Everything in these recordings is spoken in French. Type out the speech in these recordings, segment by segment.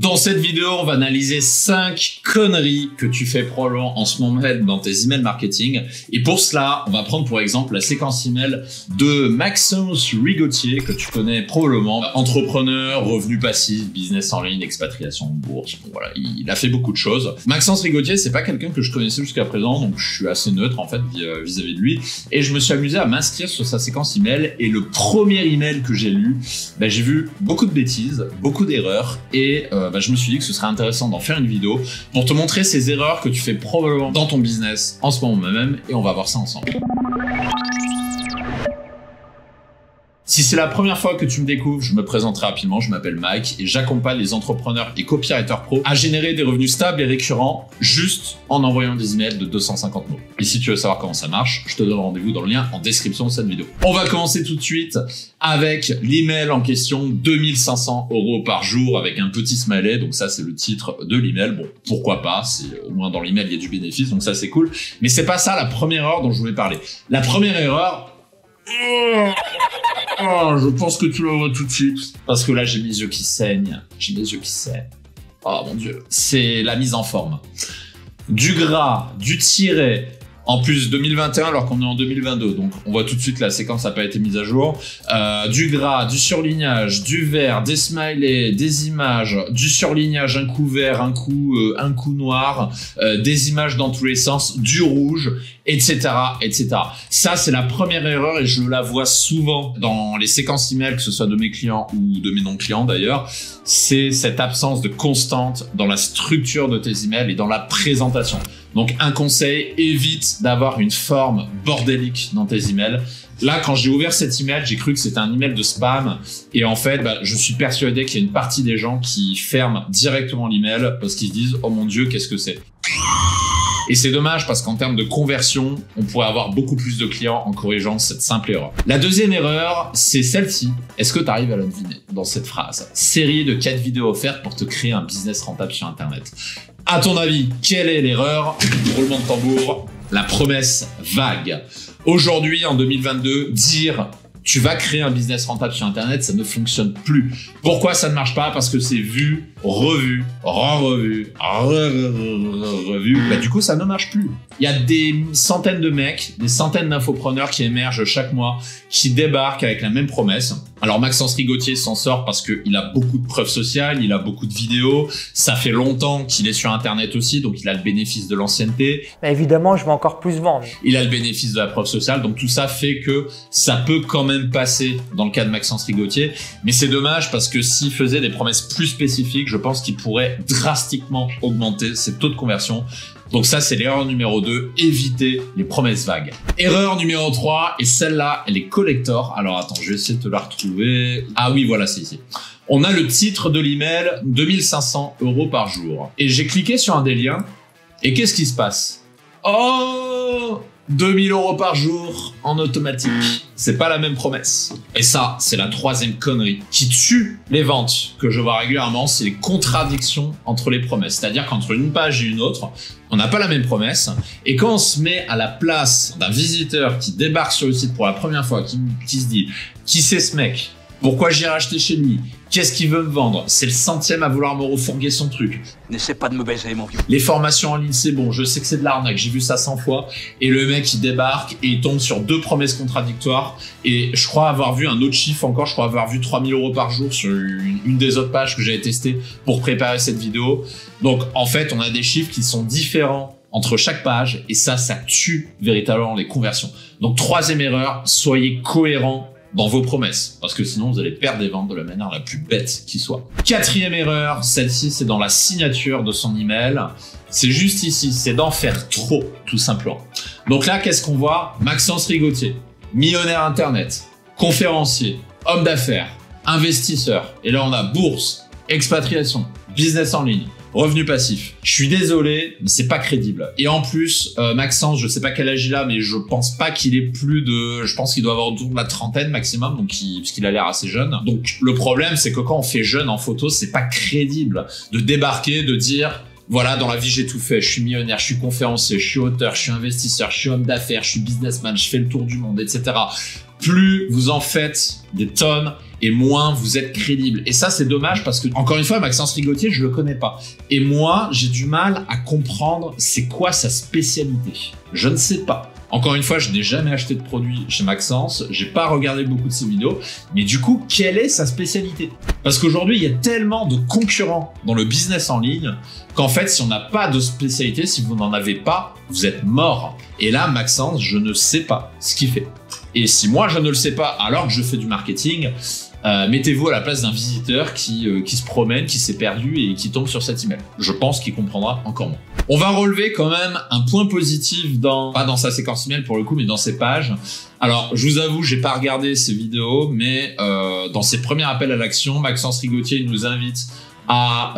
Dans cette vidéo, on va analyser 5 conneries que tu fais probablement en ce moment dans tes emails marketing. Et pour cela, on va prendre pour exemple la séquence email de Maxence Rigotier, que tu connais probablement. Entrepreneur, revenu passif, business en ligne, expatriation, bourse. Bon, voilà, il a fait beaucoup de choses. Maxence Rigotier, c'est pas quelqu'un que je connaissais jusqu'à présent, donc je suis assez neutre en fait vis-à-vis de lui. Et je me suis amusé à m'inscrire sur sa séquence email. Et le premier email que j'ai lu, j'ai vu beaucoup de bêtises, beaucoup d'erreurs. Et je me suis dit que ce serait intéressant d'en faire une vidéo pour te montrer ces erreurs que tu fais probablement dans ton business en ce moment même, et on va voir ça ensemble. Si c'est la première fois que tu me découvres, je me présente rapidement, je m'appelle Mike et j'accompagne les entrepreneurs et copywriters pro à générer des revenus stables et récurrents juste en envoyant des emails de 250 mots. Et si tu veux savoir comment ça marche, je te donne rendez-vous dans le lien en description de cette vidéo. On va commencer tout de suite avec l'email en question, 2500 € par jour avec un petit smiley. Donc ça, c'est le titre de l'email. Bon, pourquoi pas, c'est au moins dans l'email, il y a du bénéfice, donc ça, c'est cool. Mais c'est pas ça la première erreur dont je voulais parler. La première erreur... je pense que tu le vois tout de suite. Parce que là, j'ai mes yeux qui saignent. J'ai mes yeux qui saignent. Oh mon Dieu. C'est la mise en forme. Du gras, du tiret. En plus, 2021 alors qu'on est en 2022. Donc, on voit tout de suite la séquence n'a pas été mise à jour. Du gras, du surlignage, du vert, des smileys, des images, du surlignage, un coup vert, un coup noir, des images dans tous les sens, du rouge, etc., etc. Ça, c'est la première erreur et je la vois souvent dans les séquences email, que ce soit de mes clients ou de mes non-clients d'ailleurs. C'est cette absence de constante dans la structure de tes emails et dans la présentation. Donc, un conseil, évite d'avoir une forme bordélique dans tes emails. Là, quand j'ai ouvert cet email, j'ai cru que c'était un email de spam. Et en fait, je suis persuadé qu'il y a une partie des gens qui ferment directement l'email parce qu'ils se disent « Oh mon Dieu, qu'est-ce que c'est ?» Et c'est dommage parce qu'en termes de conversion, on pourrait avoir beaucoup plus de clients en corrigeant cette simple erreur. La deuxième erreur, c'est celle-ci. Est-ce que tu arrives à la deviner dans cette phrase? Série de 4 vidéos offertes pour te créer un business rentable sur Internet. À ton avis, quelle est l'erreur? Roulement de tambour, la promesse vague. Aujourd'hui, en 2022, dire tu vas créer un business rentable sur Internet, ça ne fonctionne plus. Pourquoi ça ne marche pas? Parce que c'est vu, revu, revu. Du coup, ça ne marche plus. Il y a des centaines de mecs, des centaines d'infopreneurs qui émergent chaque mois, qui débarquent avec la même promesse. Alors Maxence Rigotier s'en sort parce qu'il a beaucoup de preuves sociales, il a beaucoup de vidéos, ça fait longtemps qu'il est sur Internet aussi, donc il a le bénéfice de l'ancienneté. Évidemment, je vais encore plus vendre. Il a le bénéfice de la preuve sociale, donc tout ça fait que ça peut quand même passer dans le cas de Maxence Rigotier, mais c'est dommage parce que s'il faisait des promesses plus spécifiques, je pense qu'il pourrait drastiquement augmenter ses taux de conversion. Donc ça, c'est l'erreur numéro 2, éviter les promesses vagues. Erreur numéro 3, et celle-là, elle est collector. Alors attends, je vais essayer de te la retrouver. Ah oui, voilà, c'est ici. On a le titre de l'email, 2500 € par jour. Et j'ai cliqué sur un des liens, et qu'est-ce qui se passe? Oh, 2000 € par jour en automatique. C'est pas la même promesse. Et ça, c'est la troisième connerie qui tue les ventes que je vois régulièrement, c'est les contradictions entre les promesses. C'est-à-dire qu'entre une page et une autre, on n'a pas la même promesse. Et quand on se met à la place d'un visiteur qui débarque sur le site pour la première fois, qui se dit « Qui c'est ce mec ? Pourquoi j'irai acheter chez lui ? Qu'est-ce qu'il veut me vendre ? C'est le centième à vouloir me refourguer son truc. N'essaie pas de me baiser, mon vieux. Les formations en ligne, c'est bon. Je sais que c'est de l'arnaque. J'ai vu ça 100 fois. Et le mec, il débarque et il tombe sur 2 promesses contradictoires. Et je crois avoir vu un autre chiffre encore. Je crois avoir vu 3000 € par jour sur une des autres pages que j'avais testées pour préparer cette vidéo. Donc, en fait, on a des chiffres qui sont différents entre chaque page. Et ça tue véritablement les conversions. Donc, troisième erreur, soyez cohérents dans vos promesses, parce que sinon vous allez perdre des ventes de la manière la plus bête qui soit. Quatrième erreur, celle-ci c'est dans la signature de son email. C'est juste ici, c'est d'en faire trop, tout simplement. Donc là, qu'est-ce qu'on voit? Maxence Rigotier, millionnaire internet, conférencier, homme d'affaires, investisseur. Et là on a bourse, expatriation, business en ligne, revenu passif. Je suis désolé, mais c'est pas crédible. Et en plus, Maxence, je sais pas quel âge il a, mais je pense pas qu'il ait plus de... Je pense qu'il doit avoir autour de la trentaine maximum, donc puisqu'il a l'air assez jeune. Donc le problème, c'est que quand on fait jeune en photo, c'est pas crédible de débarquer, de dire... Voilà, dans la vie, j'ai tout fait. Je suis millionnaire, je suis conférencier, je suis auteur, je suis investisseur, je suis homme d'affaires, je suis businessman, je fais le tour du monde, etc. plus vous en faites des tonnes et moins vous êtes crédible. Et ça, c'est dommage parce que, encore une fois, Maxence Rigotier, je le connais pas. Et moi, j'ai du mal à comprendre c'est quoi sa spécialité. Je ne sais pas. Encore une fois, je n'ai jamais acheté de produit chez Maxence, j'ai pas regardé beaucoup de ses vidéos, mais du coup, quelle est sa spécialité? Parce qu'aujourd'hui, il y a tellement de concurrents dans le business en ligne qu'en fait, si on n'a pas de spécialité, si vous n'en avez pas, vous êtes mort. Et là, Maxence, je ne sais pas ce qu'il fait. Et si moi, je ne le sais pas, alors que je fais du marketing, mettez-vous à la place d'un visiteur qui se promène, qui s'est perdu et qui tombe sur cet email. Je pense qu'il comprendra encore moins. On va relever quand même un point positif pas dans sa séquence email pour le coup, mais dans ses pages. Alors, je vous avoue, j'ai pas regardé ces vidéos, mais dans ses premiers appels à l'action, Maxence Rigotier nous invite à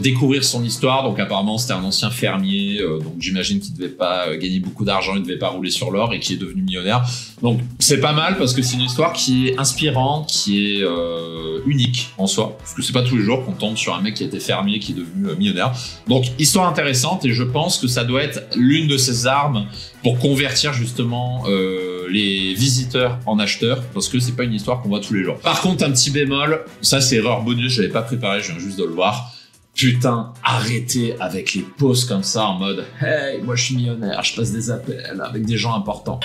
découvrir son histoire. Donc apparemment c'était un ancien fermier, donc j'imagine qu'il devait pas gagner beaucoup d'argent, il devait pas rouler sur l'or et qui est devenu millionnaire. Donc c'est pas mal parce que c'est une histoire qui est inspirante, qui est unique en soi, parce que c'est pas tous les jours qu'on tombe sur un mec qui était fermier qui est devenu millionnaire. Donc histoire intéressante et je pense que ça doit être l'une de ses armes pour convertir justement les visiteurs en acheteurs, parce que c'est pas une histoire qu'on voit tous les jours. Par contre, un petit bémol, ça c'est erreur bonus, je l'avais pas préparé, je viens juste de le voir. Putain, arrêtez avec les posts comme ça en mode « Hey, moi je suis millionnaire, je passe des appels avec des gens importants. »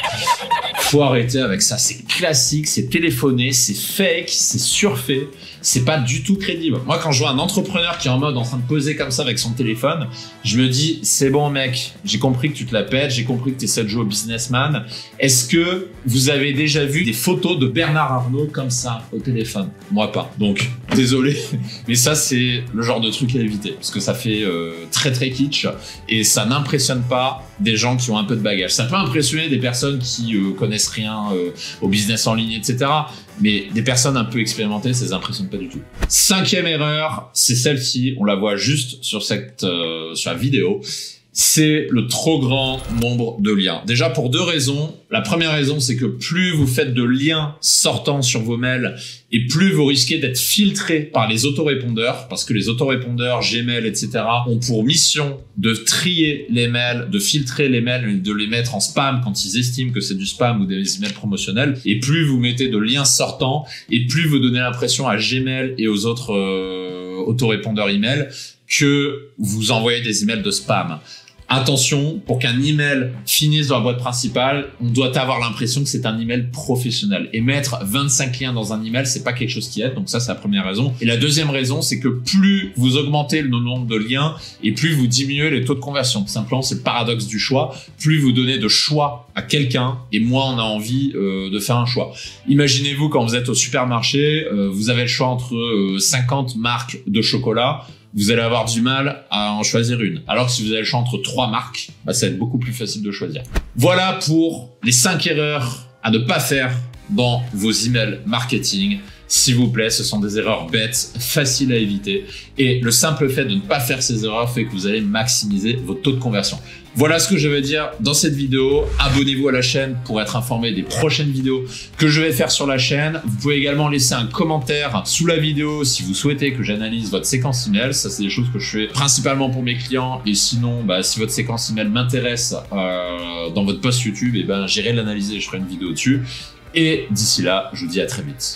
Faut arrêter avec ça, c'est classique, c'est téléphoné, c'est fake, c'est surfait, c'est pas du tout crédible. Moi quand je vois un entrepreneur qui est en mode en train de poser comme ça avec son téléphone, je me dis c'est bon mec, j'ai compris que tu te la pètes, j'ai compris que tu essaies de jouer au businessman. Est-ce que vous avez déjà vu des photos de Bernard Arnault comme ça au téléphone? Moi pas, donc désolé, mais ça c'est le genre de truc à éviter parce que ça fait très très kitsch et ça n'impressionne pas des gens qui ont un peu de bagage. Ça peut impressionner des personnes qui connaissent rien au business en ligne, etc. Mais des personnes un peu expérimentées, ça les impressionne pas du tout. Cinquième erreur, c'est celle-ci, on la voit juste sur sur la vidéo. C'est le trop grand nombre de liens. Déjà pour deux raisons. La première raison, c'est que plus vous faites de liens sortant sur vos mails et plus vous risquez d'être filtré par les autorépondeurs, parce que les autorépondeurs, Gmail, etc. ont pour mission de trier les mails, de filtrer les mails, de les mettre en spam quand ils estiment que c'est du spam ou des emails promotionnels. Et plus vous mettez de liens sortants et plus vous donnez l'impression à Gmail et aux autres autorépondeurs email que vous envoyez des emails de spam. Attention, pour qu'un email finisse dans la boîte principale, on doit avoir l'impression que c'est un email professionnel. Et mettre 25 liens dans un email, c'est pas quelque chose qui aide. Donc ça, c'est la première raison. Et la deuxième raison, c'est que plus vous augmentez le nombre de liens et plus vous diminuez les taux de conversion. Tout simplement, c'est le paradoxe du choix. Plus vous donnez de choix à quelqu'un et moins on a envie de faire un choix. Imaginez-vous quand vous êtes au supermarché, vous avez le choix entre 50 marques de chocolat. Vous allez avoir du mal à en choisir une. Alors que si vous avez le choix entre 3 marques, bah, ça va être beaucoup plus facile de choisir. Voilà pour les 5 erreurs à ne pas faire dans vos emails marketing. S'il vous plaît, ce sont des erreurs bêtes, faciles à éviter. Et le simple fait de ne pas faire ces erreurs fait que vous allez maximiser votre taux de conversion. Voilà ce que je vais dire dans cette vidéo. Abonnez-vous à la chaîne pour être informé des prochaines vidéos que je vais faire sur la chaîne. Vous pouvez également laisser un commentaire sous la vidéo si vous souhaitez que j'analyse votre séquence email. Ça, c'est des choses que je fais principalement pour mes clients. Et sinon, bah, si votre séquence email m'intéresse dans votre post YouTube, et ben, j'irai l'analyser et je ferai une vidéo dessus. Et d'ici là, je vous dis à très vite.